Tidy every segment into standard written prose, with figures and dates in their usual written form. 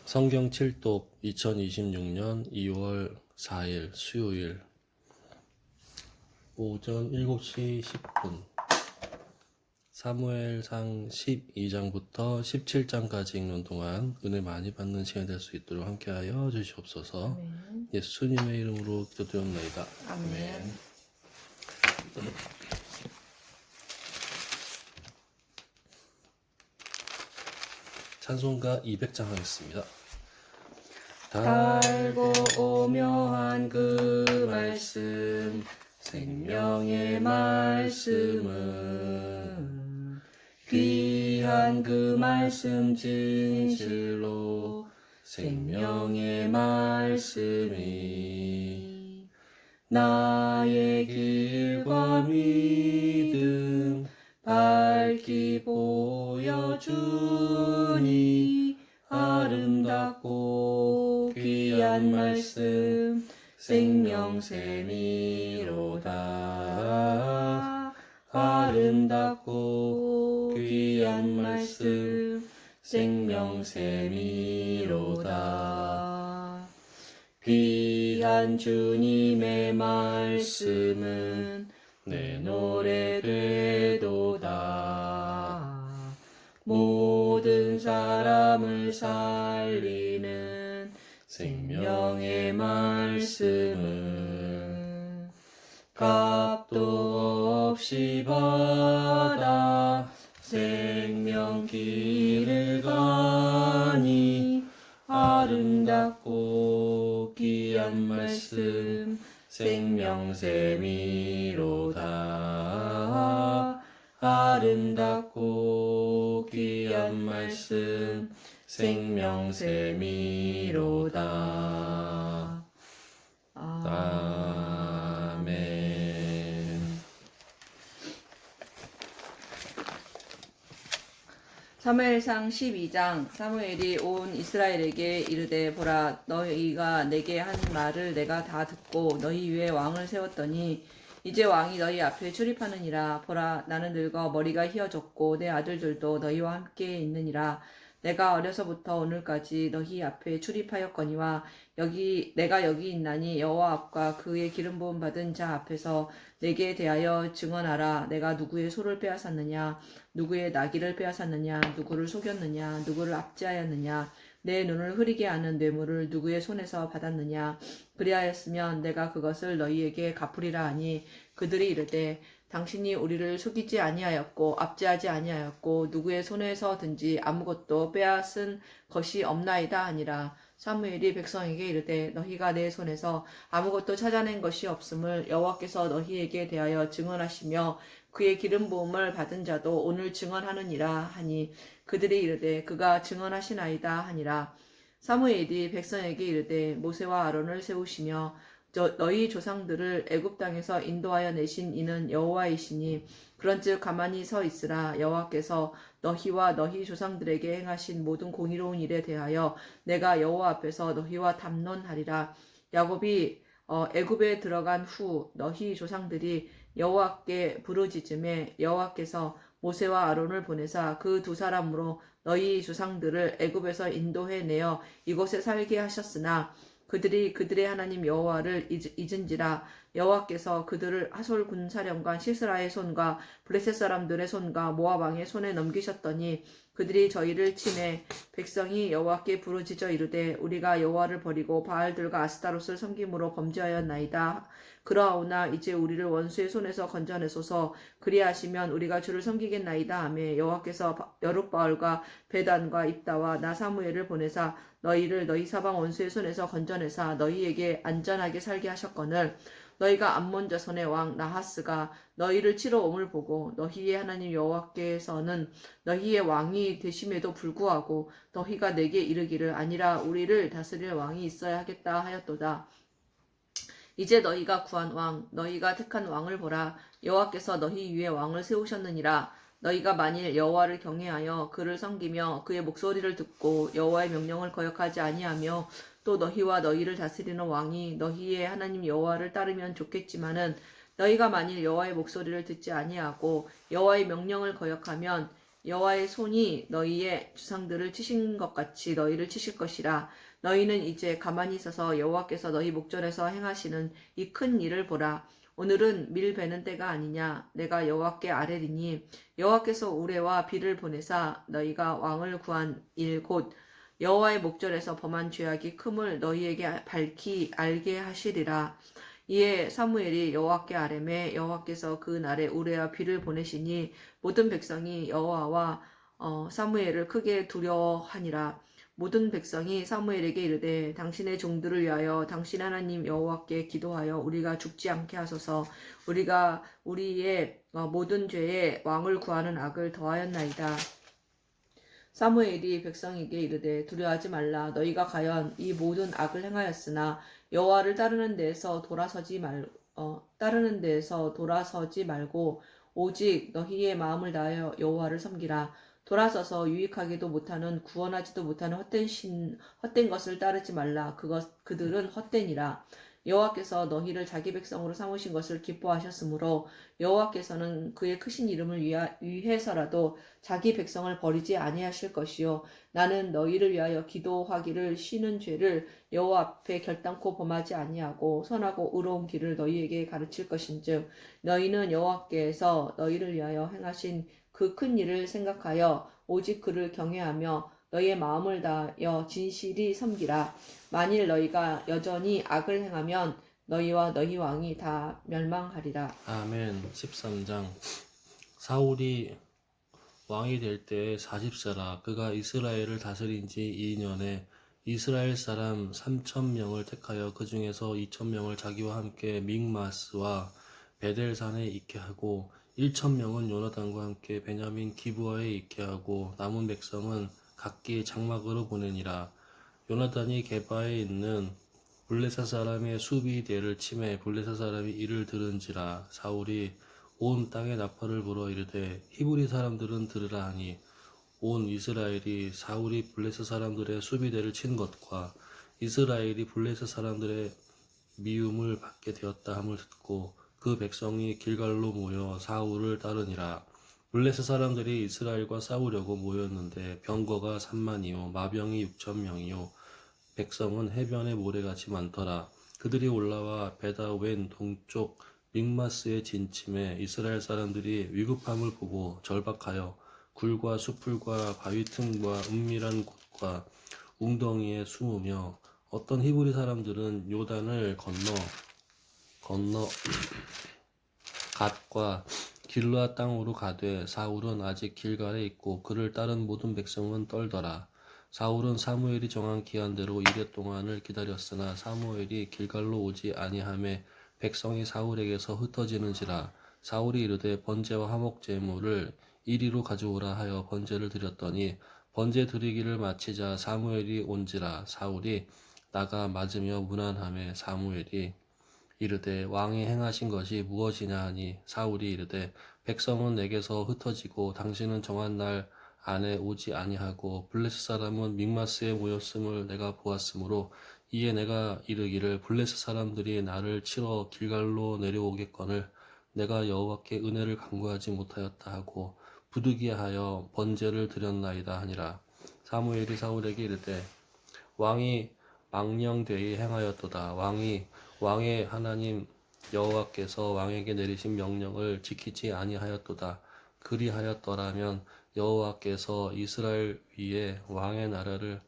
성경 7독 2026년 2월 4일 수요일 오전 7시 10분 사무엘상 12장부터 17장까지 읽는 동안 은혜 많이 받는 시간이 될 수 있도록 함께하여 주시옵소서. 아멘. 예수님의 이름으로 기도드렸나이다. 아멘. 찬송가 200장 하겠습니다. 달고 오묘한 그 말씀, 생명의 말씀은 귀한 그 말씀 진실로 생명의 말씀이 나의 길과 믿음 밝히 보여주니 아름답고 귀한 말씀 생명샘이로다. 아름답고 귀한 말씀 생명샘이로다. 귀한 주님의 말씀은 내 노래 되도다. 모든 사람을 살리는 생명의 말씀은 값도 없이 받아 생명길을 가니 아름답고 귀한 말씀 생명샘이로다. 아름답고 귀한 말씀 생명샘이로다. 아멘. 사무엘상 12장. 사무엘이 온 이스라엘에게 이르되 보라, 너희가 내게 한 말을 내가 다 듣고 너희 위에 왕을 세웠더니 이제 왕이 너희 앞에 출입하느니라. 보라, 나는 늙어 머리가 휘어졌고 내 아들들도 너희와 함께 있느니라. 내가 어려서부터 오늘까지 너희 앞에 출입하였거니와 내가 여기 있나니 여호와 앞과 그의 기름 부음 받은 자 앞에서 내게 대하여 증언하라. 내가 누구의 소를 빼앗았느냐, 누구의 나귀를 빼앗았느냐, 누구를 속였느냐, 누구를 압제하였느냐, 내 눈을 흐리게 하는 뇌물을 누구의 손에서 받았느냐. 그리하였으면 내가 그것을 너희에게 갚으리라 하니 그들이 이르되 당신이 우리를 속이지 아니하였고 압제하지 아니하였고 누구의 손에서든지 아무것도 빼앗은 것이 없나이다 하니라. 사무엘이 백성에게 이르되 너희가 내 손에서 아무것도 찾아낸 것이 없음을 여호와께서 너희에게 대하여 증언하시며 그의 기름 부음을 받은 자도 오늘 증언하느니라 하니 그들이 이르되 그가 증언하시나이다 하니라. 사무엘이 백성에게 이르되 모세와 아론을 세우시며 너희 조상들을 애굽 땅에서 인도하여 내신 이는 여호와이시니 그런즉 가만히 서 있으라. 여호와께서 너희와 너희 조상들에게 행하신 모든 공의로운 일에 대하여 내가 여호와 앞에서 너희와 담론하리라. 야곱이 애굽에 들어간 후 너희 조상들이 여호와께 부르짖음에 여호와께서 모세와 아론을 보내사 그 두 사람으로 너희 조상들을 애굽에서 인도해 내어 이곳에 살게 하셨으나 그들이 그들의 하나님 여호와를 잊은지라. 여호와께서 그들을 하솔 군사령관 시스라의 손과 블레셋 사람들의 손과 모압 왕의 손에 넘기셨더니 그들이 저희를 치매 백성이 여호와께 부르짖어 이르되 우리가 여호와를 버리고 바알들과 아스타롯을 섬김으로 범죄하였나이다. 그러하오나 이제 우리를 원수의 손에서 건져내소서. 그리하시면 우리가 주를 섬기겠나이다 하며 여호와께서 여룻바알과 베단과 입다와 나 사무엘을 보내사 너희를 너희 사방 원수의 손에서 건져내사 너희에게 안전하게 살게 하셨거늘 너희가 암몬 자손의 왕 나하스가 너희를 치러 옴을 보고 너희의 하나님 여호와께서는 너희의 왕이 되심에도 불구하고 너희가 내게 이르기를 아니라 우리를 다스릴 왕이 있어야 하겠다 하였도다. 이제 너희가 구한 왕, 너희가 택한 왕을 보라. 여호와께서 너희 위에 왕을 세우셨느니라. 너희가 만일 여호와를 경외하여 그를 섬기며 그의 목소리를 듣고 여호와의 명령을 거역하지 아니하며 또 너희와 너희를 다스리는 왕이 너희의 하나님 여호와를 따르면 좋겠지만은 너희가 만일 여호와의 목소리를 듣지 아니하고 여호와의 명령을 거역하면 여호와의 손이 너희의 주상들을 치신 것 같이 너희를 치실 것이라. 너희는 이제 가만히 있어서 여호와께서 너희 목전에서 행하시는 이 큰 일을 보라. 오늘은 밀 베는 때가 아니냐. 내가 여호와께 아뢰리니 여호와께서 우레와 비를 보내사 너희가 왕을 구한 일 곧 여호와의 목전에서 범한 죄악이 큼을 너희에게 밝히 알게 하시리라. 이에 사무엘이 여호와께 아뢰매 여호와께서 그 날에 우레와 비를 보내시니 모든 백성이 여호와와 사무엘을 크게 두려워하니라. 모든 백성이 사무엘에게 이르되 당신의 종들을 위하여 당신 하나님 여호와께 기도하여 우리가 죽지 않게 하소서. 우리가 우리의 모든 죄에 왕을 구하는 악을 더하였나이다. 사무엘이 백성에게 이르되 두려워하지 말라. 너희가 과연 이 모든 악을 행하였으나 여호와를 따르는 데에서 돌아서지 말고 오직 너희의 마음을 다하여 여호와를 섬기라. 돌아서서 유익하기도 못하는 구원하지도 못하는 헛된 것을 따르지 말라. 그들은 헛되니라. 여호와께서 너희를 자기 백성으로 삼으신 것을 기뻐하셨으므로 여호와께서는 그의 크신 이름을 위해서라도 자기 백성을 버리지 아니하실 것이요 나는 너희를 위하여 기도하기를 쉬는 죄를 여호와 앞에 결단코 범하지 아니하고 선하고 의로운 길을 너희에게 가르칠 것인즉 너희는 여호와께서 너희를 위하여 행하신 그 큰 일을 생각하여 오직 그를 경외하며 너희의 마음을 다하여 진실이 섬기라. 만일 너희가 여전히 악을 행하면 너희와 너희 왕이 다 멸망하리라. 아멘. 13장. 사울이 왕이 될 때에 40세라. 그가 이스라엘을 다스린 지 2년에 이스라엘 사람 3,000명을 택하여 그 중에서 2,000명을 자기와 함께 믹마스와 베델산에 있게 하고 1,000명은 요나단과 함께 베냐민 기브아에 있게 하고 남은 백성은 각기 장막으로 보내니라. 요나단이 게바에 있는 블레셋 사람의 수비대를 치매 블레셋 사람이 이를 들은지라. 사울이 온 땅에 나팔을 불어 이르되 히브리 사람들은 들으라 하니 온 이스라엘이 사울이 블레셋 사람들의 수비대를 친 것과 이스라엘이 블레셋 사람들의 미움을 받게 되었다 함을 듣고 그 백성이 길갈로 모여 사울을 따르니라. 블레셋 사람들이 이스라엘과 싸우려고 모였는데 병거가 3만이요 마병이 6,000명이요 백성은 해변의 모래같이 많더라. 그들이 올라와 베다웬 동쪽 믹마스에 진침해 이스라엘 사람들이 위급함을 보고 절박하여 굴과 수풀과 바위 틈과 은밀한 곳과 웅덩이에 숨으며 어떤 히브리 사람들은 요단을 건너 갓과 길르앗 땅으로 가되 사울은 아직 길갈에 있고 그를 따른 모든 백성은 떨더라. 사울은 사무엘이 정한 기한대로 이레 동안을 기다렸으나 사무엘이 길갈로 오지 아니하매 백성이 사울에게서 흩어지는지라. 사울이 이르되 번제와 화목 제물을 이리로 가져오라 하여 번제를 드렸더니 번제 드리기를 마치자 사무엘이 온지라. 사울이 나가 맞으며 문안하매 사무엘이 이르되 왕이 행하신 것이 무엇이냐 하니 사울이 이르되 백성은 내게서 흩어지고 당신은 정한 날 안에 오지 아니하고 블레셋 사람은 믹마스에 모였음을 내가 보았으므로 이에 내가 이르기를 블레셋 사람들이 나를 치러 길갈로 내려오겠거늘 내가 여호와께 은혜를 간구하지 못하였다 하고 부득이하여 번제를 드렸나이다 하니라. 사무엘이 사울에게 이르되 왕이 망령되이 행하였도다. 왕의 하나님 여호와께서 왕에게 내리신 명령을 지키지 아니하였도다. 그리하였더라면 여호와께서 이스라엘 위에 왕의 나라를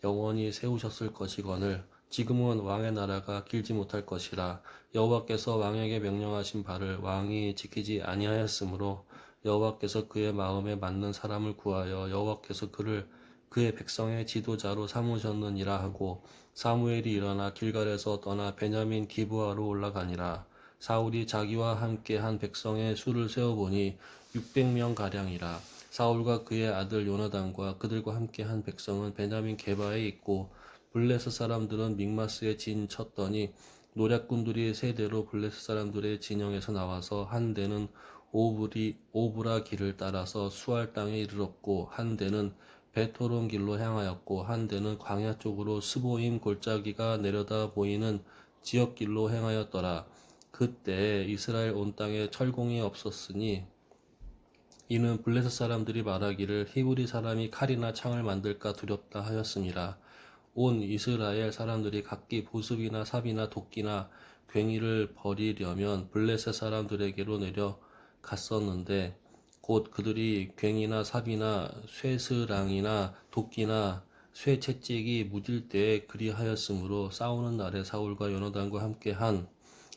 영원히 세우셨을 것이거늘 지금은 왕의 나라가 길지 못할 것이라. 여호와께서 왕에게 명령하신 바를 왕이 지키지 아니하였으므로 여호와께서 그의 마음에 맞는 사람을 구하여 여호와께서 그를 그의 백성의 지도자로 삼으셨느니라 하고 사무엘이 일어나 길갈에서 떠나 베냐민 기브아로 올라가니라. 사울이 자기와 함께 한 백성의 수를 세어보니 600명 가량이라. 사울과 그의 아들 요나단과 그들과 함께 한 백성은 베냐민 게바에 있고 블레셋 사람들은 믹마스에 진쳤더니 노략군들이 세 대로 블레셋 사람들의 진영에서 나와서 한 대는 오브라 길을 따라서 수알 땅에 이르렀고 한 대는 베토론 길로 향하였고 한 대는 광야 쪽으로 스보임 골짜기가 내려다 보이는 지역길로 행하였더라. 그때 이스라엘 온 땅에 철공이 없었으니 이는 블레셋 사람들이 말하기를 히브리 사람이 칼이나 창을 만들까 두렵다 하였음이라. 온 이스라엘 사람들이 각기 보습이나 삽이나 도끼나 괭이를 버리려면 블레셋 사람들에게로 내려갔었는데 곧 그들이 괭이나 삽이나 쇠스랑이나 도끼나 쇠 채찍이 무딜 때에 그리하였으므로 싸우는 날에 사울과 요나단과 함께한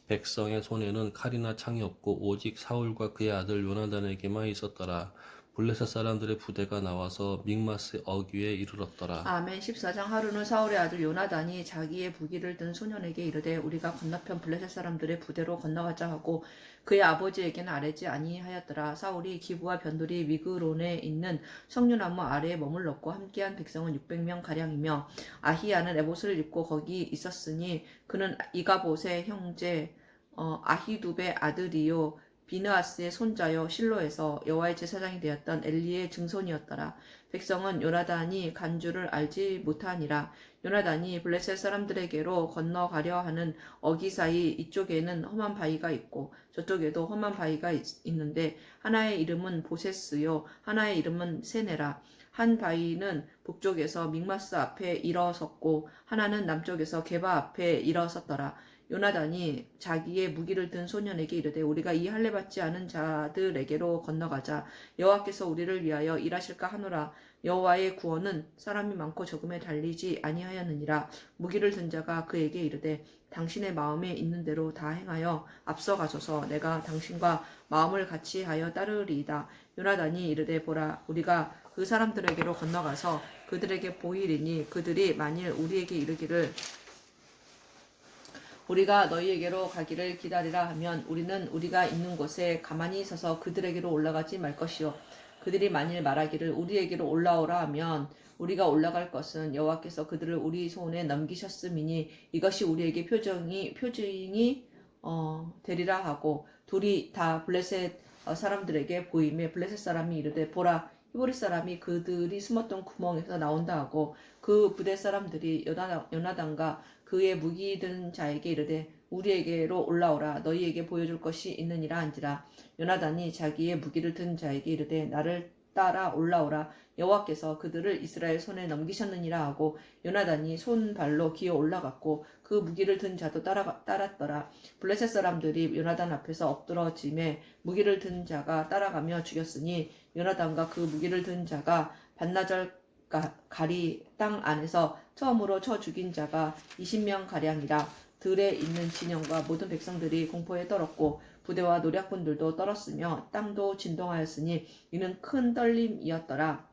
백성의 손에는 칼이나 창이 없고 오직 사울과 그의 아들 요나단에게만 있었더라. 블레셋 사람들의 부대가 나와서 믹마스 어귀에 이르렀더라. 아멘. 14장. 하루는 사울의 아들 요나단이 자기의 무기를 든 소년에게 이르되 우리가 건너편 블레셋 사람들의 부대로 건너가자 하고 그의 아버지에게는 아뢰지 아니하였더라. 사울이 기브와 변돌이 미그론에 있는 석류나무 아래에 머물렀고 함께한 백성은 600명 가량이며 아히야는 에봇을 입고 거기 있었으니 그는 이가봇의 형제 아히두베 아들이요 비느하스의 손자요 실로에서 여호와의 제사장이 되었던 엘리의 증손이었더라. 백성은 요나단이 간 줄을 알지 못하니라. 요나단이 블레셋 사람들에게로 건너가려 하는 어기 사이 이쪽에는 험한 바위가 있고 저쪽에도 험한 바위가 있는데 하나의 이름은 보세스요 하나의 이름은 세네라. 한 바위는 북쪽에서 믹마스 앞에 일어섰고 하나는 남쪽에서 게바 앞에 일어섰더라. 요나단이 자기의 무기를 든 소년에게 이르되 우리가 이 할례 받지 않은 자들에게로 건너가자. 여호와께서 우리를 위하여 일하실까 하노라. 여호와의 구원은 사람이 많고 적음에 달리지 아니하였느니라. 무기를 든 자가 그에게 이르되 당신의 마음에 있는 대로 다 행하여 앞서가소서. 내가 당신과 마음을 같이 하여 따르리이다. 요나단이 이르되 보라 우리가 그 사람들에게로 건너가서 그들에게 보이리니 그들이 만일 우리에게 이르기를 우리가 너희에게로 가기를 기다리라 하면 우리는 우리가 있는 곳에 가만히 서서 그들에게로 올라가지 말 것이요 그들이 만일 말하기를 우리에게로 올라오라 하면 우리가 올라갈 것은 여호와께서 그들을 우리 손에 넘기셨음이니 이것이 우리에게 표징이 되리라 하고 둘이 다 블레셋 사람들에게 보이매 블레셋 사람이 이르되 보라 히브리 사람이 그들이 숨었던 구멍에서 나온다 하고 그 부대 사람들이 요나단과 그의 무기 든 자에게 이르되 우리에게로 올라오라 너희에게 보여줄 것이 있느니라 한지라. 요나단이 자기의 무기를 든 자에게 이르되 나를 따라 올라오라 여호와께서 그들을 이스라엘 손에 넘기셨느니라 하고 요나단이 손발로 기어 올라갔고 그 무기를 든 자도 따랐더라. 블레셋 사람들이 요나단 앞에서 엎드러짐에 무기를 든 자가 따라가며 죽였으니 요나단과 그 무기를 든 자가 반나절 가리 땅 안에서 처음으로 쳐 죽인 자가 20명 가량이라. 들에 있는 진영과 모든 백성들이 공포에 떨었고 부대와 노략군들도 떨었으며 땅도 진동하였으니 이는 큰 떨림이었더라.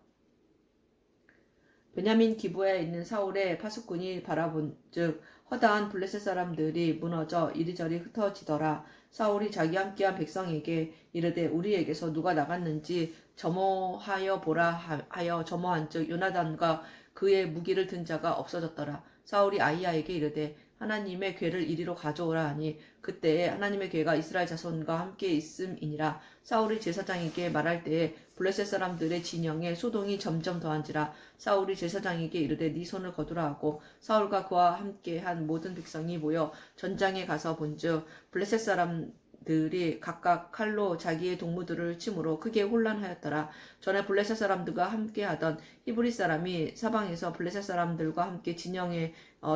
베냐민 기브에 있는 사울의 파수꾼이 바라본즉 허다한 블레셋 사람들이 무너져 이리저리 흩어지더라. 사울이 자기 함께한 백성에게 이르되 우리에게서 누가 나갔는지 점호하여 보라 하여 점호한즉 요나단과 그의 무기를 든 자가 없어졌더라. 사울이 아히야에게 이르되 하나님의 궤를 이리로 가져오라 하니 그때에 하나님의 궤가 이스라엘 자손과 함께 있음이니라. 사울이 제사장에게 말할 때에 블레셋 사람들의 진영에 소동이 점점 더한지라. 사울이 제사장에게 이르되 네 손을 거두라 하고 사울과 그와 함께한 모든 백성이 모여 전장에 가서 본즉 블레셋 사람들이 각각 칼로 자기의 동무들을 치므로 크게 혼란하였더라. 전에 블레셋 사람들과 함께하던 히브리 사람이 사방에서 블레셋 사람들과 함께 진영에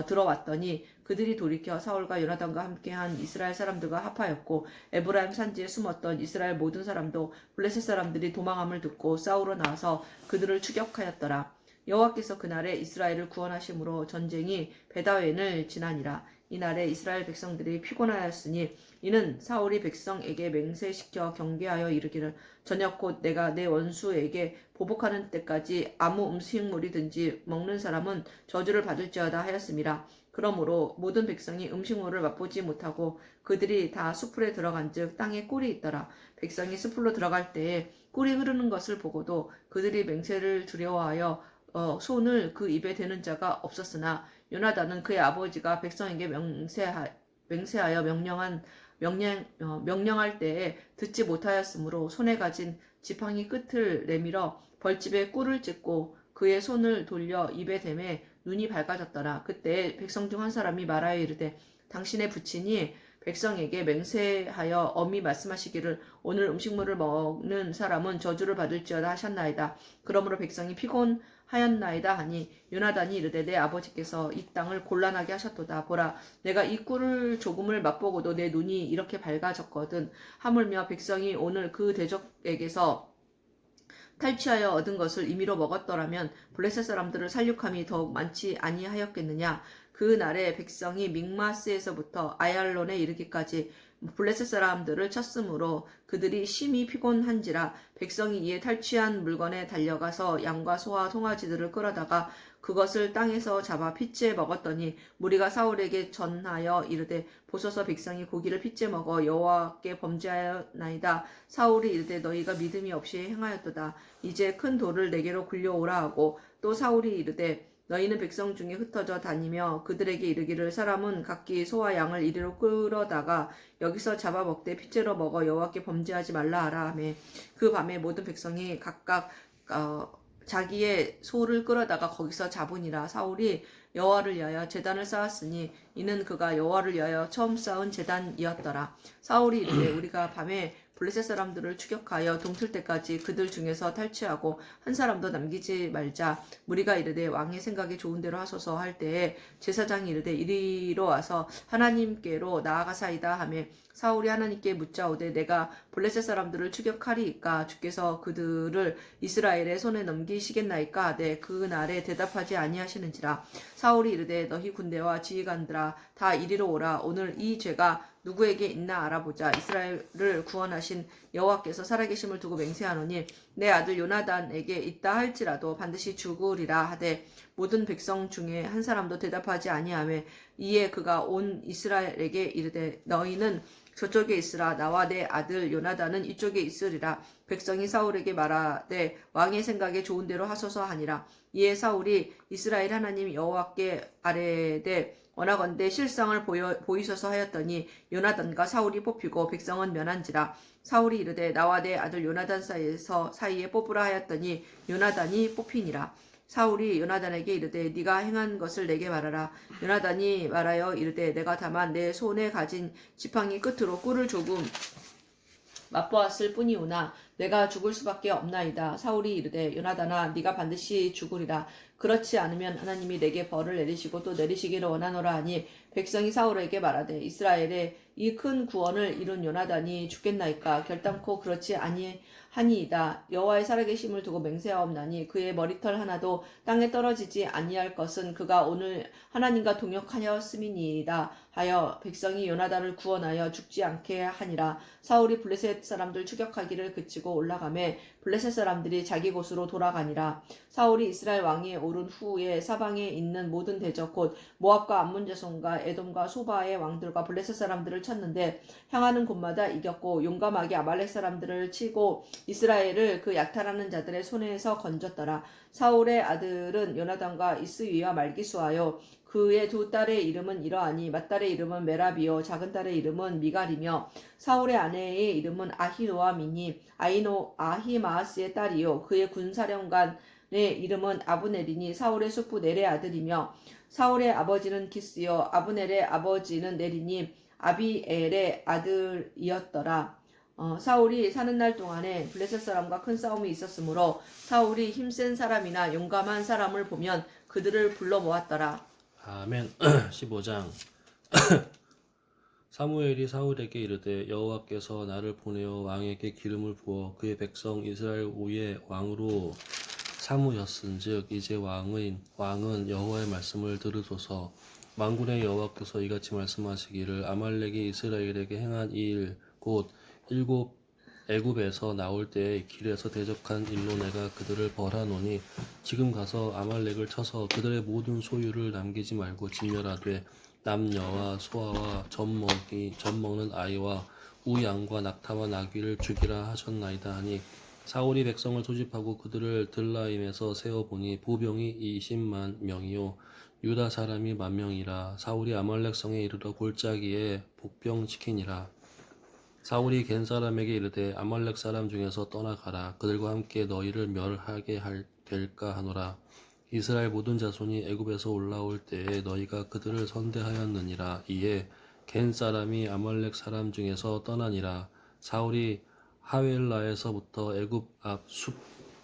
들어왔더니 그들이 돌이켜 사울과 요나단과 함께한 이스라엘 사람들과 합하였고 에브라임 산지에 숨었던 이스라엘 모든 사람도 블레셋 사람들이 도망함을 듣고 싸우러 나와서 그들을 추격하였더라. 여호와께서 그날에 이스라엘을 구원하심으로 전쟁이 베다웬을 지나니라. 이날에 이스라엘 백성들이 피곤하였으니 이는 사울이 백성에게 맹세시켜 경계하여 이르기를 저녁 곧 내가 내 원수에게 보복하는 때까지 아무 음식물이든지 먹는 사람은 저주를 받을지어다 하였음이라. 그러므로 모든 백성이 음식물을 맛보지 못하고 그들이 다 숲풀에 들어간즉 땅에 꿀이 있더라. 백성이 숲풀로 들어갈 때에 꿀이 흐르는 것을 보고도 그들이 맹세를 두려워하여 손을 그 입에 대는 자가 없었으나 요나단은 그의 아버지가 백성에게 맹세하여 명령할 때에 듣지 못하였으므로 손에 가진 지팡이 끝을 내밀어 벌집에 꿀을 찢고 그의 손을 돌려 입에 대매 눈이 밝아졌더라. 그때 백성 중 한 사람이 말하여 이르되 당신의 부친이 백성에게 맹세하여 엄히 말씀하시기를 오늘 음식물을 먹는 사람은 저주를 받을지어다 하셨나이다. 그러므로 백성이 피곤하였나이다 하니 요나단이 이르되 내 아버지께서 이 땅을 곤란하게 하셨도다. 보라, 내가 이 꿀을 조금을 맛보고도 내 눈이 이렇게 밝아졌거든. 하물며 백성이 오늘 그 대적에게서 탈취하여 얻은 것을 임의로 먹었더라면 블레셋 사람들을 살육함이 더욱 많지 아니하였겠느냐. 그 날에 백성이 믹마스에서부터 아얄론에 이르기까지 블레셋 사람들을 쳤으므로 그들이 심히 피곤한지라. 백성이 이에 탈취한 물건에 달려가서 양과 소와 송아지들을 끌어다가 그것을 땅에서 잡아 핏째 먹었더니 무리가 사울에게 전하여 이르되 보소서 백성이 고기를 핏째 먹어 여호와께 범죄하였나이다. 사울이 이르되 너희가 믿음이 없이 행하였도다. 이제 큰 돌을 내게로 굴려오라 하고 또 사울이 이르되 너희는 백성 중에 흩어져 다니며 그들에게 이르기를 사람은 각기 소와 양을 이리로 끌어다가 여기서 잡아 먹되 핏째로 먹어 여호와께 범죄하지 말라 하라 하며 그 밤에 모든 백성이 각각 자기의 소를 끌어다가 거기서 잡으니라. 사울이 여호와를 위하여 제단을 쌓았으니 이는 그가 여호와를 위하여 처음 쌓은 제단이었더라. 사울이 이르되 우리가 밤에 블레셋 사람들을 추격하여 동틀 때까지 그들 중에서 탈취하고 한 사람도 남기지 말자. 무리가 이르되 왕의 생각이 좋은 대로 하소서 할 때에 제사장이 이르되 이리로 와서 하나님께로 나아가사이다 하며 사울이 하나님께 묻자오되 내가 블레셋 사람들을 추격하리이까 주께서 그들을 이스라엘의 손에 넘기시겠나이까 하되 그 날에 대답하지 아니하시는지라. 사울이 이르되 너희 군대와 지휘관들아 다 이리로 오라. 오늘 이 죄가 누구에게 있나 알아보자. 이스라엘을 구원하신 여호와께서 살아계심을 두고 맹세하노니 내 아들 요나단에게 있다 할지라도 반드시 죽으리라 하되 모든 백성 중에 한 사람도 대답하지 아니하며 이에 그가 온 이스라엘에게 이르되 너희는 저쪽에 있으라. 나와 내 아들 요나단은 이쪽에 있으리라. 백성이 사울에게 말하되 왕의 생각에 좋은 대로 하소서 하니라. 이에 사울이 이스라엘 하나님 여호와께 아뢰되 원하건대 실상을 보이소서 하였더니 요나단과 사울이 뽑히고 백성은 면한지라. 사울이 이르되 나와 내 아들 요나단 사이에 뽑으라 하였더니 요나단이 뽑히니라. 사울이 요나단에게 이르되 네가 행한 것을 내게 말하라. 요나단이 말하여 이르되 내가 다만 내 손에 가진 지팡이 끝으로 꿀을 조금 맛보았을 뿐이오나 내가 죽을 수밖에 없나이다. 사울이 이르되 요나단아 네가 반드시 죽으리라. 그렇지 않으면 하나님이 내게 벌을 내리시고 또 내리시기를 원하노라 하니 백성이 사울에게 말하되 이스라엘의 이 큰 구원을 이룬 요나단이 죽겠나이까. 결단코 그렇지 아니하니이다. 여호와의 살아계심을 두고 맹세하옵나니 그의 머리털 하나도 땅에 떨어지지 아니할 것은 그가 오늘 하나님과 동역하였음이니이다 하여 백성이 요나단을 구원하여 죽지 않게 하니라. 사울이 블레셋 사람들 추격하기를 그치고 올라가매 블레셋 사람들이 자기 곳으로 돌아가니라. 사울이 이스라엘 왕위에 오른 후에 사방에 있는 모든 대적 곧 모압과 암몬 자손과 에돔과 소바의 왕들과 블레셋 사람들을 쳤는데 향하는 곳마다 이겼고 용감하게 아말렉 사람들을 치고 이스라엘을 그 약탈하는 자들의 손에서 건졌더라. 사울의 아들은 요나단과 이스위와 말기수하여 그의 두 딸의 이름은 이러하니 맏딸의 이름은 메라비요 작은 딸의 이름은 미갈이며 사울의 아내의 이름은 아히노아미니 아히마아스의 딸이요 그의 군사령관의 이름은 아브넬이니 사울의 숙부 넬의 아들이며 사울의 아버지는 기스요 아브넬의 아버지는 넬이니 아비엘의 아들이었더라. 사울이 사는 날 동안에 블레셋 사람과 큰 싸움이 있었으므로 사울이 힘센 사람이나 용감한 사람을 보면 그들을 불러 모았더라. 아멘. 15장 사무엘이 사울에게 이르되 여호와께서 나를 보내어 왕에게 기름을 부어 그의 백성 이스라엘 위에 왕으로 삼으셨은즉 이제 왕은 여호와의 말씀을 들으소서. 만군의 여호와께서 이같이 말씀하시기를 아말렉이 이스라엘에게 행한 이 일 곧 일곱 애굽에서 나올 때에 길에서 대적한 일로 내가 그들을 벌하노니 지금 가서 아말렉을 쳐서 그들의 모든 소유를 남기지 말고 진멸하되 남녀와 소아와 젖 먹는 아이와 우양과 낙타와 나귀를 죽이라 하셨나이다 하니 사울이 백성을 소집하고 그들을 들라임에서 세어보니 부병이 20만 명이요 유다 사람이 10,000명이라. 사울이 아말렉 성에 이르러 골짜기에 복병시키니라. 사울이 겐 사람에게 이르되 아말렉 사람 중에서 떠나가라. 그들과 함께 너희를 멸하게 될까 하노라. 이스라엘 모든 자손이 애굽에서 올라올 때에 너희가 그들을 선대하였느니라. 이에 겐 사람이 아말렉 사람 중에서 떠나니라. 사울이 하웰라에서부터 애굽 앞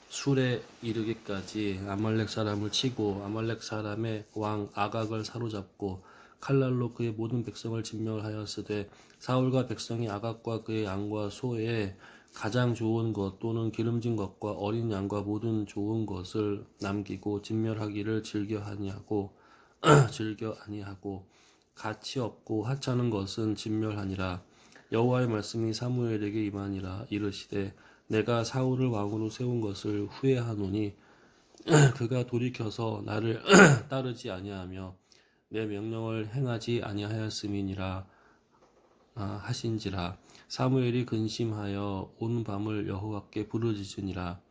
술에 이르기까지 아말렉 사람을 치고 아말렉 사람의 왕 아각을 사로잡고 칼날로 그의 모든 백성을 진멸하였으되 사울과 백성이 아각과 그의 양과 소에 가장 좋은 것 또는 기름진 것과 어린 양과 모든 좋은 것을 남기고 진멸하기를 즐겨 아니하고 가치 없고 하찮은 것은 진멸하니라. 여호와의 말씀이 사무엘에게 임하니라. 이르시되 내가 사울을 왕으로 세운 것을 후회하노니 그가 돌이켜서 나를 따르지 아니하며 내 명령을 행하지 아니하였음이니라 하신지라. 사무엘이 근심하여 온 밤을 여호와께 부르짖으니라.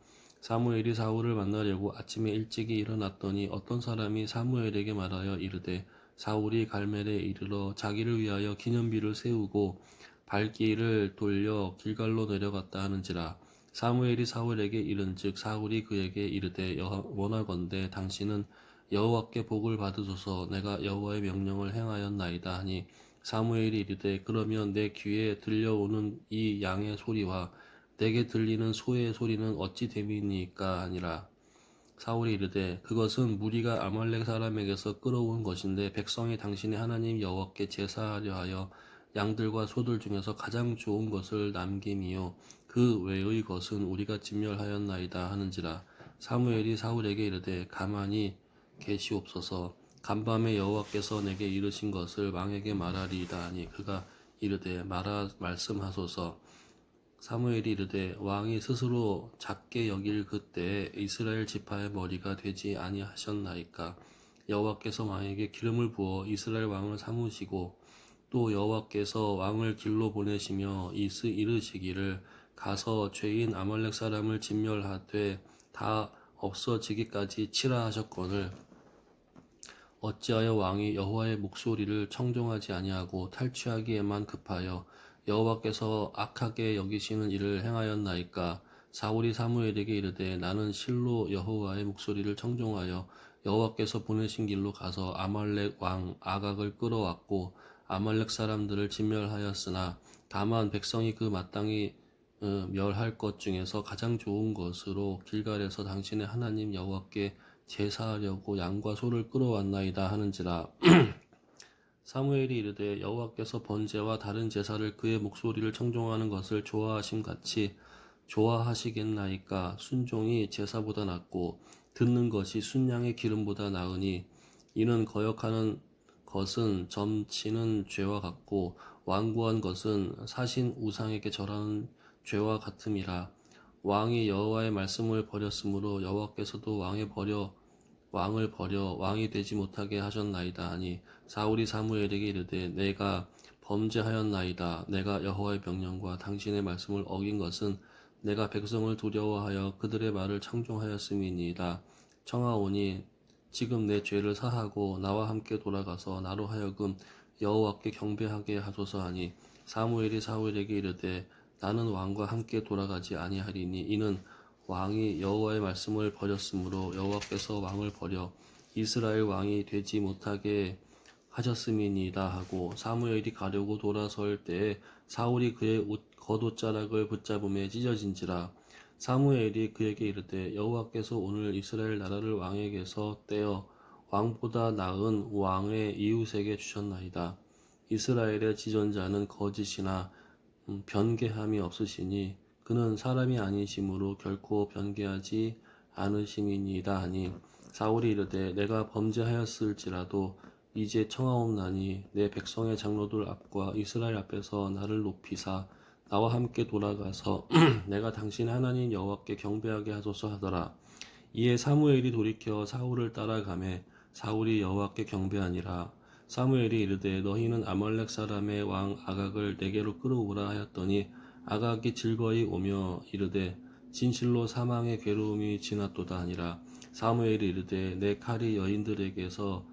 사무엘이 사울을 만나려고 아침에 일찍이 일어났더니 어떤 사람이 사무엘에게 말하여 이르되 사울이 갈멜에 이르러 자기를 위하여 기념비를 세우고 발길을 돌려 길갈로 내려갔다 하는지라. 사무엘이 사울에게 이른즉 사울이 그에게 이르되 원하건대 당신은 여호와께 복을 받으소서. 내가 여호와의 명령을 행하였나이다 하니 사무엘이 이르되 그러면 내 귀에 들려오는 이 양의 소리와 내게 들리는 소의 소리는 어찌 됨이니까 하니라. 사울이 이르되 그것은 무리가 아말렉 사람에게서 끌어온 것인데 백성이 당신의 하나님 여호와께 제사하려 하여 양들과 소들 중에서 가장 좋은 것을 남김이요 그 외의 것은 우리가 진멸하였나이다 하는지라. 사무엘이 사울에게 이르되 가만히 계시옵소서. 간밤에 여호와께서 내게 이르신 것을 왕에게 말하리이다 하니 그가 이르되 말씀하소서. 사무엘이 이르되 왕이 스스로 작게 여길 그때에 이스라엘 지파의 머리가 되지 아니하셨나이까. 여호와께서 왕에게 기름을 부어 이스라엘 왕을 삼으시고 또 여호와께서 왕을 길로 보내시며 이르시기를 가서 죄인 아말렉 사람을 진멸하되 다 없어지기까지 치라 하셨거늘 어찌하여 왕이 여호와의 목소리를 청종하지 아니하고 탈취하기에만 급하여 여호와께서 악하게 여기시는 일을 행하였나이까. 사울이 사무엘에게 이르되 나는 실로 여호와의 목소리를 청종하여 여호와께서 보내신 길로 가서 아말렉 왕 아각을 끌어왔고 아말렉 사람들을 진멸하였으나 다만 백성이 그 마땅히 멸할 것 중에서 가장 좋은 것으로 길갈에서 당신의 하나님 여호와께 제사하려고 양과 소를 끌어왔나이다 하는지라. 사무엘이 이르되 여호와께서 번제와 다른 제사를 그의 목소리를 청종하는 것을 좋아하심 같이 좋아하시겠나이까. 순종이 제사보다 낫고 듣는 것이 순양의 기름보다 나으니 이는 거역하는 것은 점치는 죄와 같고 완고한 것은 사신 우상에게 절하는 죄와 같음이라. 왕이 여호와의 말씀을 버렸으므로 여호와께서도 왕을 버려 왕이 되지 못하게 하셨나이다 하니 사울이 사무엘에게 이르되 내가 범죄하였나이다. 내가 여호와의 명령과 당신의 말씀을 어긴 것은 내가 백성을 두려워하여 그들의 말을 청종하였음이니이다. 청하오니 지금 내 죄를 사하고 나와 함께 돌아가서 나로 하여금 여호와께 경배하게 하소서 하니 사무엘이 사울에게 이르되 나는 왕과 함께 돌아가지 아니하리니 이는 왕이 여호와의 말씀을 버렸으므로 여호와께서 왕을 버려 이스라엘 왕이 되지 못하게 하셨음이니이다 하고 사무엘이 가려고 돌아설 때에 사울이 그의 겉옷자락을 붙잡음에 찢어진지라. 사무엘이 그에게 이르되 여호와께서 오늘 이스라엘 나라를 왕에게서 떼어 왕보다 나은 왕의 이웃에게 주셨나이다. 이스라엘의 지존자는 거짓이나 변개함이 없으시니 그는 사람이 아니심으로 결코 변개하지 않으심이니이다 하니 사울이 이르되 내가 범죄하였을지라도 이제 청하옵나니 내 백성의 장로들 앞과 이스라엘 앞에서 나를 높이사 나와 함께 돌아가서 내가 당신의 하나님 여호와께 경배하게 하소서 하더라. 이에 사무엘이 돌이켜 사울을 따라가매 사울이 여호와께 경배하니라. 사무엘이 이르되 너희는 아말렉 사람의 왕 아각을 내게로 끌어오라 하였더니 아각이 즐거이 오며 이르되 진실로 사망의 괴로움이 지났도다 하니라. 사무엘이 이르되 내 칼이 여인들에게서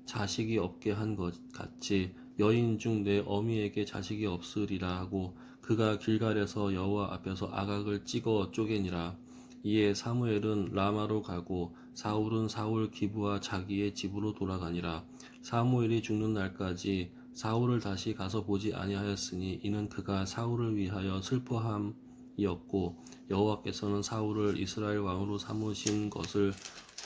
자식이 없게 한 것 같이 여인 중 내 어미에게 자식이 없으리라 하고 그가 길갈에서 여호와 앞에서 아각을 찍어 쪼개니라. 이에 사무엘은 라마로 가고 사울은 사울 기부와 자기의 집으로 돌아가니라. 사무엘이 죽는 날까지 사울을 다시 가서 보지 아니하였으니 이는 그가 사울을 위하여 슬퍼함이었고 여호와께서는 사울을 이스라엘 왕으로 삼으신 것을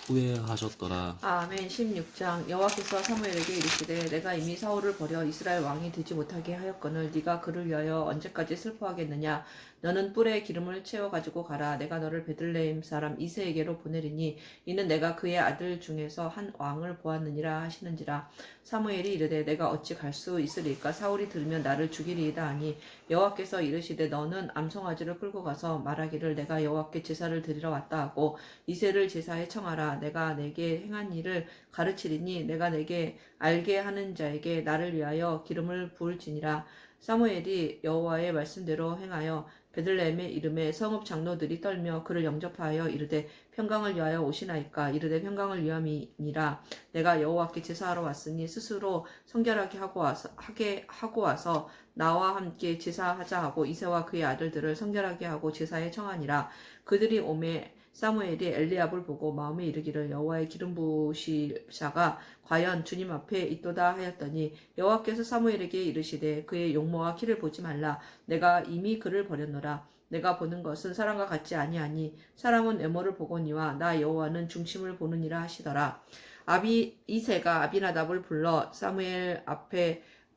후회하셨더라. 아멘. 16장 여호와께서 사무엘에게 이르시되 내가 이미 사울을 버려 이스라엘 왕이 되지 못하게 하였거늘 네가 그를 위하여 언제까지 슬퍼하겠느냐. 너는 뿔에 기름을 채워 가지고 가라. 내가 너를 베들레헴 사람 이새에게로 보내리니 이는 내가 그의 아들 중에서 한 왕을 보았느니라 하시는지라. 사무엘이 이르되 내가 어찌 갈 수 있으리까. 사울이 들으면 나를 죽이리이다 하니 여호와께서 이르시되 너는 암송아지를 끌고 가서 말하기를 내가 여호와께 제사를 드리러 왔다 하고 이새를 제사에 청하라. 내가 내게 행한 일을 가르치리니 내가 내게 알게 하는 자에게 나를 위하여 기름을 부을지니라. 사무엘이 여호와의 말씀대로 행하여 베들레헴의 이름에 성읍 장로들이 떨며 그를 영접하여 이르되 평강을 위하여 오시나이까. 이르되 평강을 위함이니라. 내가 여호와께 제사하러 왔으니 스스로 성결하게 하고 와서 나와 함께 제사하자 하고 이새와 그의 아들들을 성결하게 하고 제사에 청하니라. 그들이 오매 사무엘이 엘리압을 보고 마음에 이르기를 여호와의 기름 부으실 자가 과연 주님 앞에 있도다 하였더니 여호와께서 사무엘에게 이르시되 그의 용모와 키를 보지 말라. 내가 이미 그를 버렸노라. 내가 보는 것은 사람과 같지 아니하니 사람은 외모를 보거니와 나 여호와는 중심을 보느니라 하시더라. 이새가 아비나답을 불러 사무엘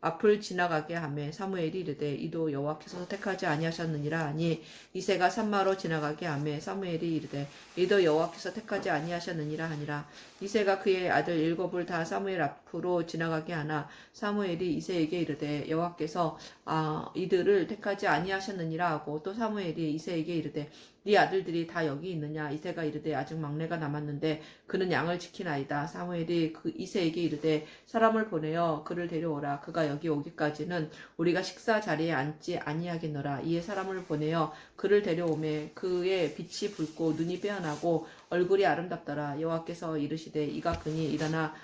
앞을 지나가게 하매 사무엘이 이르되 이도 여호와께서 택하지 아니하셨느니라 하니 이새가 산마로 지나가게 하매 사무엘이 이르되 이도 여호와께서 택하지 아니하셨느니라 하니라. 이새가 그의 아들 7을 다 사무엘 앞으로 지나가게 하나 사무엘이 이새에게 이르되 여호와께서 이들을 택하지 아니하셨느니라 하고 또 사무엘이 이새에게 이르되 네 아들들이 다 여기 있느냐. 이새가 이르되 아직 막내가 남았는데 그는 양을 지키나이다. 사무엘이 그 이새에게 이르되 사람을 보내어 그를 데려오라. 그가 여기 오기까지는 우리가 식사 자리에 앉지 아니하겠노라. 이에 사람을 보내어 그를 데려오매 그의 빛이 붉고 눈이 빼어나고 얼굴이 아름답더라. 여호와께서 이르시되 이가 그니 일어나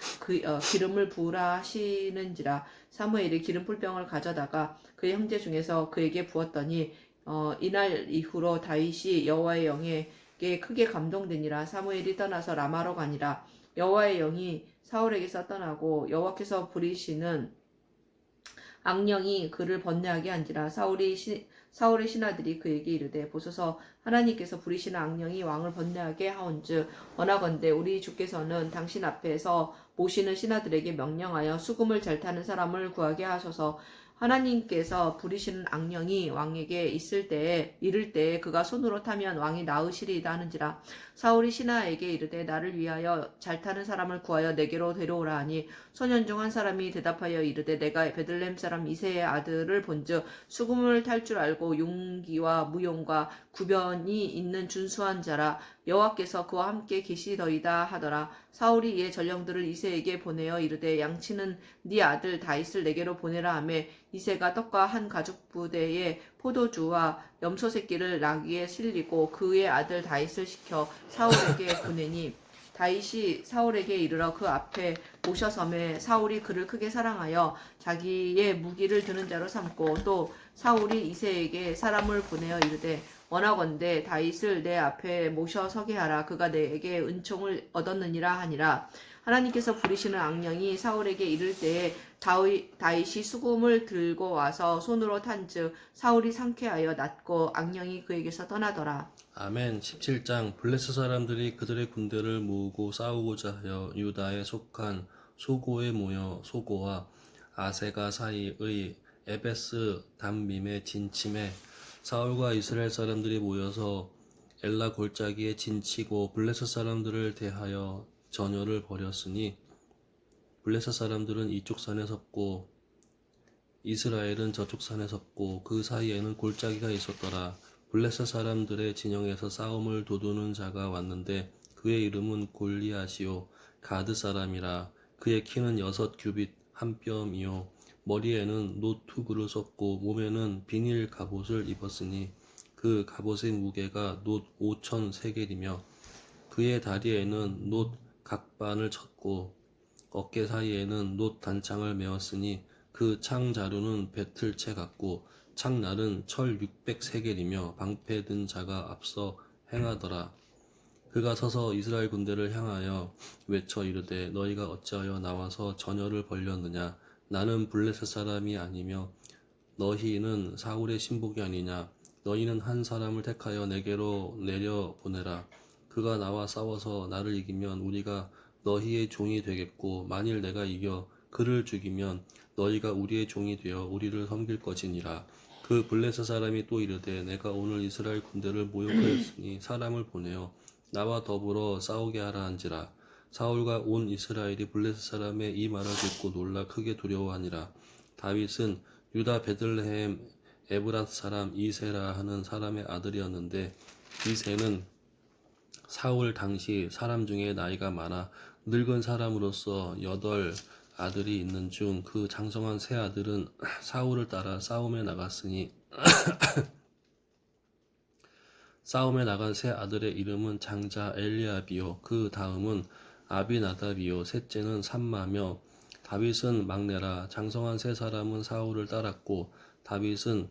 기름을 부으라 하시는지라. 사무엘이 기름 풀병을 가져다가 그의 형제 중에서 그에게 부었더니 이날 이후로 다윗이 여호와의 영에게 크게 감동되니라. 사무엘이 떠나서 라마로 가니라. 여호와의 영이 사울에게서 떠나고 여호와께서 부리시는 악령이 그를 번뇌하게 한지라. 사울의 신하들이 그에게 이르되 보소서 하나님께서 부리시는 악령이 왕을 번뇌하게 하온즉 원하건대 우리 주께서는 당신 앞에서 모시는 신하들에게 명령하여 수금을 잘 타는 사람을 구하게 하소서. 하나님께서 부리시는 악령이 왕에게 이를 때에 그가 손으로 타면 왕이 나으시리이다 하는지라. 사울이 신하에게 이르되 나를 위하여 잘 타는 사람을 구하여 내게로 데려오라 하니 소년 중 한 사람이 대답하여 이르되 내가 베들레헴 사람 이새의 아들을 본즉 수금을 탈 줄 알고 용기와 무용과 구변이 있는 준수한 자라. 여호와께서 그와 함께 계시더이다 하더라. 사울이 이에 전령들을 이새에게 보내어 이르되 양치는 네 아들 다윗을 내게로 보내라 하매 이새가 떡과 한 가죽 부대에 포도주와 염소 새끼를 나귀에 실리고 그의 아들 다윗을 시켜 사울에게 보내니 다윗이 사울에게 이르러 그 앞에 모셔섬에 사울이 그를 크게 사랑하여 자기의 무기를 드는 자로 삼고 또 사울이 이새에게 사람을 보내어 이르되 원하건대 다윗을 내 앞에 모셔 서게 하라. 그가 내게 은총을 얻었느니라 하니라. 하나님께서 부리시는 악령이 사울에게 이를 때에 다윗이 수금을 들고 와서 손으로 탄즉 사울이 상쾌하여 낫고 악령이 그에게서 떠나더라. 아멘. 17장 블레스 사람들이 그들의 군대를 모으고 싸우고자 하여 유다에 속한 소고에 모여 소고와 아세가 사이의 에베스 담밈에 진침해 사울과 이스라엘 사람들이 모여서 엘라 골짜기에 진치고 블레셋 사람들을 대하여 전열을 벌였으니 블레셋 사람들은 이쪽 산에 섰고 이스라엘은 저쪽 산에 섰고 그 사이에는 골짜기가 있었더라. 블레셋 사람들의 진영에서 싸움을 도두는 자가 왔는데 그의 이름은 골리앗이요 가드 사람이라. 그의 키는 6규빗 한 뼘이요 머리에는 놋 투구를 썼고 몸에는 비닐 갑옷을 입었으니 그 갑옷의 무게가 놋 5천 세겔이며 그의 다리에는 놋 각반을 쳤고 어깨 사이에는 놋 단창을 메었으니 그 창 자루는 배틀채 같고 창날은 철 600세겔이며 방패 든 자가 앞서 행하더라. 그가 서서 이스라엘 군대를 향하여 외쳐 이르되 너희가 어찌하여 나와서 전열을 벌렸느냐. 나는 블레셋 사람이 아니며 너희는 사울의 신복이 아니냐. 너희는 한 사람을 택하여 내게로 내려 보내라. 그가 나와 싸워서 나를 이기면 우리가 너희의 종이 되겠고, 만일 내가 이겨 그를 죽이면 너희가 우리의 종이 되어 우리를 섬길 것이니라. 그 블레셋 사람이 또 이르되 내가 오늘 이스라엘 군대를 모욕하였으니 사람을 보내어 나와 더불어 싸우게 하라 한지라. 사울과 온 이스라엘이 블레셋 사람의 이 말을 듣고 놀라 크게 두려워하니라. 다윗은 유다 베들레헴 에브라스 사람 이세라 하는 사람의 아들이었는데, 이세는 사울 당시 사람 중에 나이가 많아 늙은 사람으로서 8 아들이 있는 중 그 장성한 세 아들은 사울을 따라 싸움에 나갔으니, 싸움에 나간 세 아들의 이름은 장자 엘리압이요 그 다음은 아비나답이요 셋째는 삼마며, 다윗은 막내라. 장성한 세 사람은 사울을 따랐고, 다윗은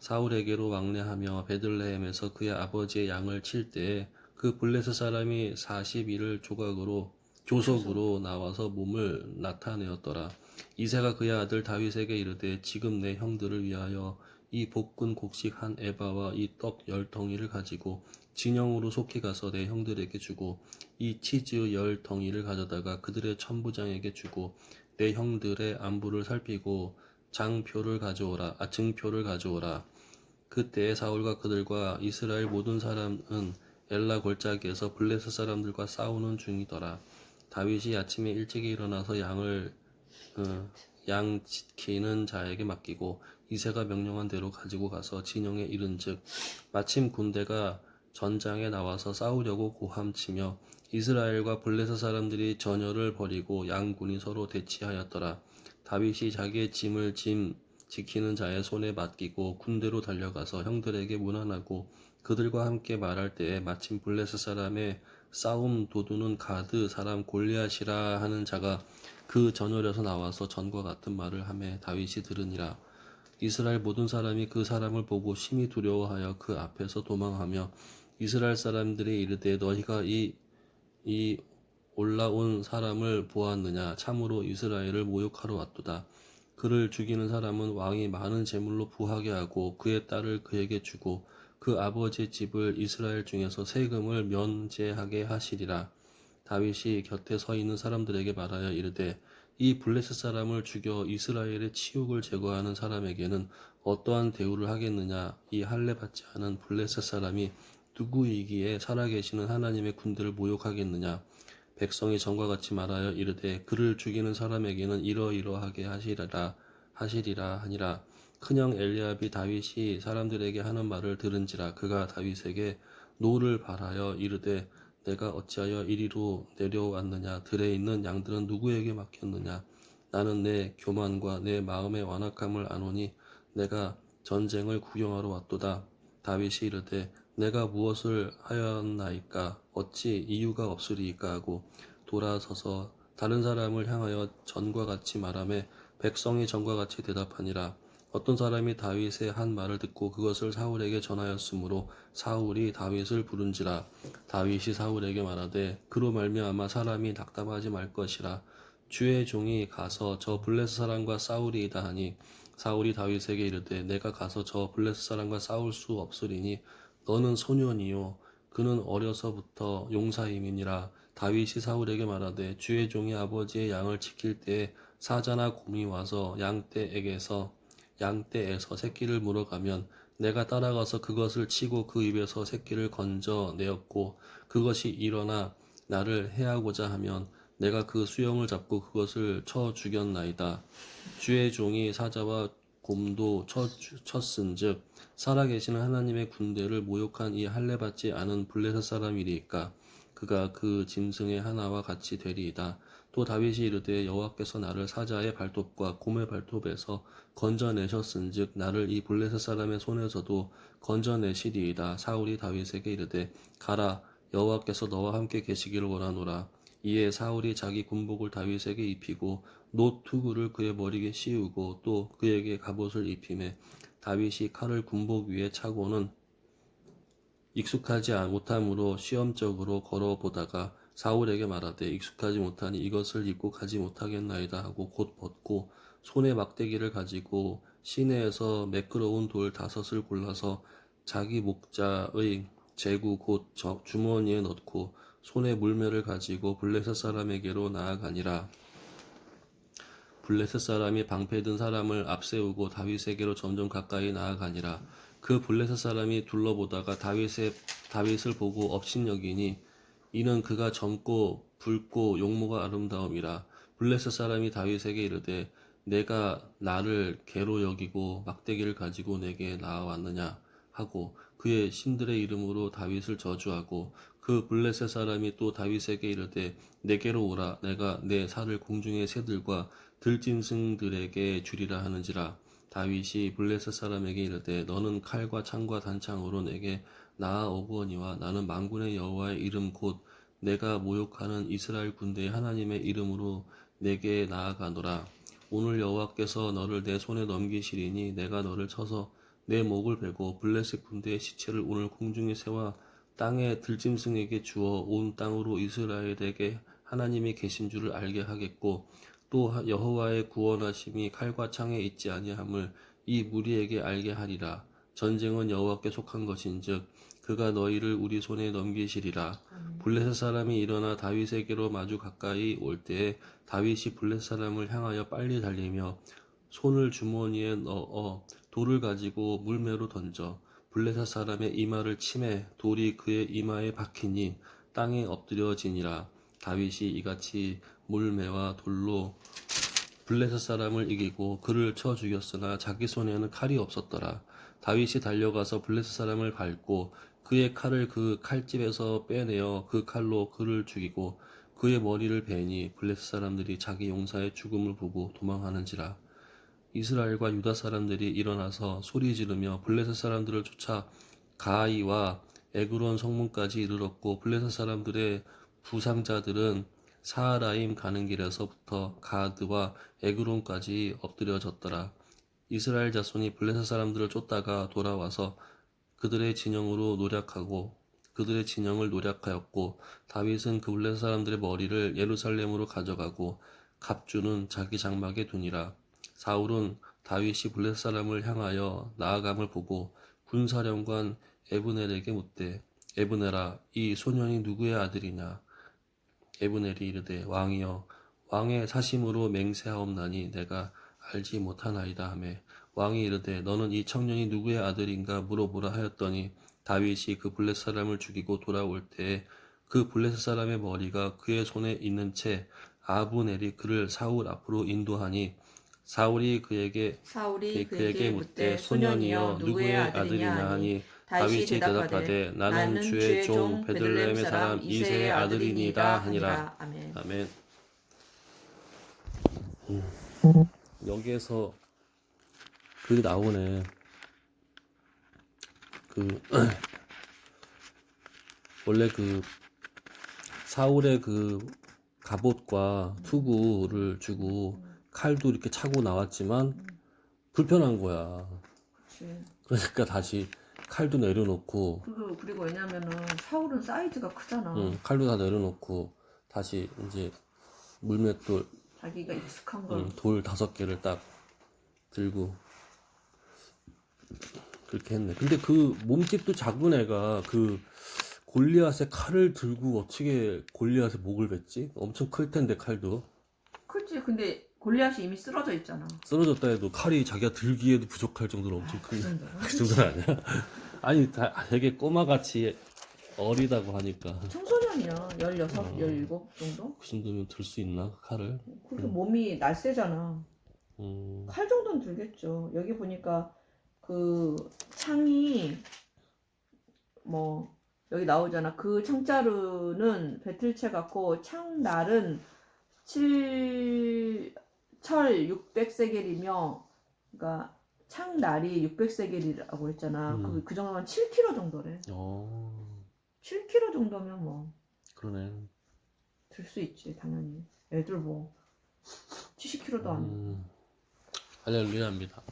사울에게로 왕래하며 베들레헴에서 그의 아버지의 양을 칠 때에 그 블레셋 사람이 40일을 조석으로 나와서 몸을 나타내었더라. 이새가 그의 아들 다윗에게 이르되 지금 내 형들을 위하여 이 볶은 곡식 한 에바와 이 떡 10덩이를 가지고 진영으로 속히 가서 내 형들에게 주고, 이 치즈 10덩이를 가져다가 그들의 천부장에게 주고, 내 형들의 안부를 살피고 증표를 가져오라. 그때에 사울과 그들과 이스라엘 모든 사람은 엘라 골짜기에서 블레셋 사람들과 싸우는 중이더라. 다윗이 아침에 일찍이 일어나서 양 지키는 자에게 맡기고 이새가 명령한 대로 가지고 가서 진영에 이른즉, 마침 군대가 전장에 나와서 싸우려고 고함치며 이스라엘과 블레셋 사람들이 전열을 벌이고 양군이 서로 대치하였더라. 다윗이 자기의 짐을 짐 지키는 자의 손에 맡기고 군대로 달려가서 형들에게 문안하고 그들과 함께 말할 때에, 마침 블레셋 사람의 싸움 도두는 가드 사람 골리앗이라 하는 자가 그 전열에서 나와서 전과 같은 말을 하매 다윗이 들으니라. 이스라엘 모든 사람이 그 사람을 보고 심히 두려워하여 그 앞에서 도망하며, 이스라엘 사람들이 이르되 너희가 이 올라온 사람을 보았느냐. 참으로 이스라엘을 모욕하러 왔도다. 그를 죽이는 사람은 왕이 많은 재물로 부하게 하고 그의 딸을 그에게 주고 그 아버지의 집을 이스라엘 중에서 세금을 면제하게 하시리라. 다윗이 곁에 서 있는 사람들에게 말하여 이르되 이 블레셋 사람을 죽여 이스라엘의 치욕을 제거하는 사람에게는 어떠한 대우를 하겠느냐. 이 할례 받지 않은 블레셋 사람이 누구이기에 살아계시는 하나님의 군대를 모욕하겠느냐. 백성이 전과 같이 말하여 이르되 그를 죽이는 사람에게는 이러이러하게 하시리라 하니라. 큰형 엘리압이 다윗이 사람들에게 하는 말을 들은지라. 그가 다윗에게 노를 발하여 이르되 내가 어찌하여 이리로 내려왔느냐. 들에 있는 양들은 누구에게 맡겼느냐. 나는 내 교만과 내 마음의 완악함을 아노니 내가 전쟁을 구경하러 왔도다. 다윗이 이르되 내가 무엇을 하였나이까. 어찌 이유가 없으리이까 하고 돌아서서 다른 사람을 향하여 전과 같이 말하매 백성이 전과 같이 대답하니라. 어떤 사람이 다윗의 한 말을 듣고 그것을 사울에게 전하였으므로 사울이 다윗을 부른지라. 다윗이 사울에게 말하되 그로 말미암아 사람이 낙담하지 말 것이라. 주의 종이 가서 저 블레셋 사람과 싸우리이다 하니, 사울이 다윗에게 이르되 내가 가서 저 블레셋 사람과 싸울 수 없으리니 너는 소년이요 그는 어려서부터 용사임이니라. 다윗이 사울에게 말하되 주의 종이 아버지의 양을 지킬 때에 사자나 곰이 와서 양떼에서 새끼를 물어가면 내가 따라가서 그것을 치고 그 입에서 새끼를 건져 내었고, 그것이 일어나 나를 해하고자 하면 내가 그 수염을 잡고 그것을 쳐 죽였나이다. 주의 종이 사자와 곰도 쳤은즉 살아계시는 하나님의 군대를 모욕한 이 할례받지 않은 블레셋 사람이리이까. 그가 그 짐승의 하나와 같이 되리이다. 또 다윗이 이르되 여호와께서 나를 사자의 발톱과 곰의 발톱에서 건져내셨은즉 나를 이 블레셋 사람의 손에서도 건져내시리이다. 사울이 다윗에게 이르되 가라, 여호와께서 너와 함께 계시기를 원하노라. 이에 사울이 자기 군복을 다윗에게 입히고 노투구를 그의 머리에 씌우고 또 그에게 갑옷을 입히매, 다윗이 칼을 군복 위에 차고는 익숙하지 못함으로 시험적으로 걸어보다가 사울에게 말하되 익숙하지 못하니 이것을 입고 가지 못하겠나이다 하고 곧 벗고 손에 막대기를 가지고 시내에서 매끄러운 돌 5을 골라서 자기 목자의 제구 곧 주머니에 넣고 손에 물매를 가지고 블레셋 사람에게로 나아가니라. 블레셋 사람이 방패 든 사람을 앞세우고 다윗에게로 점점 가까이 나아가니라. 그 블레셋 사람이 둘러보다가 다윗을 보고 업신여기니 이는 그가 젊고 붉고 용모가 아름다움이라. 블레셋 사람이 다윗에게 이르되 내가 나를 개로 여기고 막대기를 가지고 내게 나아왔느냐 하고 그의 신들의 이름으로 다윗을 저주하고 그 블레셋 사람이 또 다윗에게 이르되 내게로 오라 내가 내 살을 공중의 새들과 들짐승들에게 주리라 하는지라. 다윗이 블레셋 사람에게 이르되 너는 칼과 창과 단창으로 내게 나아오거니와 나는 만군의 여호와의 이름 곧 내가 모욕하는 이스라엘 군대의 하나님의 이름으로 내게 나아가노라. 오늘 여호와께서 너를 내 손에 넘기시리니 내가 너를 쳐서 내 목을 베고 블레셋 군대의 시체를 오늘 공중의 새와 땅의 들짐승에게 주어 온 땅으로 이스라엘에게 하나님이 계신 줄을 알게 하겠고 또 여호와의 구원하심이 칼과 창에 있지 아니함을 이 무리에게 알게 하리라. 전쟁은 여호와께 속한 것인즉 그가 너희를 우리 손에 넘기시리라. 블레셋 사람이 일어나 다윗에게로 마주 가까이 올 때에 다윗이 블레셋 사람을 향하여 빨리 달리며 손을 주머니에 넣어 돌을 가지고 물매로 던져 블레셋 사람의 이마를 치매 돌이 그의 이마에 박히니 땅에 엎드려지니라. 다윗이 이같이 물매와 돌로 블레셋 사람을 이기고 그를 쳐 죽였으나 자기 손에는 칼이 없었더라. 다윗이 달려가서 블레셋 사람을 밟고 그의 칼을 그 칼집에서 빼내어 그 칼로 그를 죽이고 그의 머리를 베니 블레셋 사람들이 자기 용사의 죽음을 보고 도망하는지라. 이스라엘과 유다 사람들이 일어나서 소리 지르며 블레셋 사람들을 쫓아 가아이와 에그론 성문까지 이르렀고 블레셋 사람들의 부상자들은 사하라임 가는 길에서부터 가드와 에그론까지 엎드려졌더라. 이스라엘 자손이 블레셋 사람들을 쫓다가 돌아와서 그들의 진영을 노략하였고 다윗은 그 블레셋 사람들의 머리를 예루살렘으로 가져가고 갑주는 자기 장막에 두니라. 사울은 다윗이 블레셋 사람을 향하여 나아감을 보고 군사령관 에브넬에게 묻되 에브넬아 이 소년이 누구의 아들이냐. 에브넬이 이르되 왕이여 왕의 사심으로 맹세하옵나니 내가 알지 못하나이다 하매 왕이 이르되 너는 이 청년이 누구의 아들인가 물어보라 하였더니 다윗이 그 블레셋 사람을 죽이고 돌아올 때에 그 블레셋 사람의 머리가 그의 손에 있는 채 아브넬이 그를 사울 앞으로 인도하니 사울이 그에게 묻되 소년이여 누구의 아들이냐 하니 다윗이 대답하되 나는 주의 종 베들레헴의 사람 이새의 아들이니이다 하니라. 아멘. 여기에서 그게 나오네. 원래 사울의 갑옷과 투구를 주고 칼도 이렇게 차고 나왔지만 불편한 거야. 그치. 그러니까 다시 칼도 내려놓고 그리고 왜냐면은 사울은 사이즈가 크잖아. 칼도 다 내려놓고 다시 이제 물맷돌 자기가 익숙한 걸. 돌 5개를 딱 들고 그렇게 했네. 근데 그 몸집도 작은 애가 골리앗의 칼을 들고 어떻게 골리앗의 목을 뱉지? 엄청 클 텐데 칼도. 그치. 근데 골리앗이 이미 쓰러져 있잖아. 쓰러졌다 해도 칼이 자기가 들기에도 부족할 정도로 엄청 큰. 정도로? 그 정도는 아니야? 아니 되게 꼬마같이 어리다고 하니까. 청소년이야. 16, 17 정도? 그 정도면 들 수 있나 칼을? 그렇게 몸이 날쌔잖아. 칼 정도는 들겠죠. 여기 보니까 그 창이 뭐 여기 나오잖아. 그 창자루는 배틀채 같고 창날은 철 600세겔이며 그러니까 창날이 600세겔이라고 했잖아. 그 정도면 7kg 정도래. 7kg 정도면 뭐 그러네. 들 수 있지 당연히. 애들 뭐 70kg도 안. 할렐루야입니다.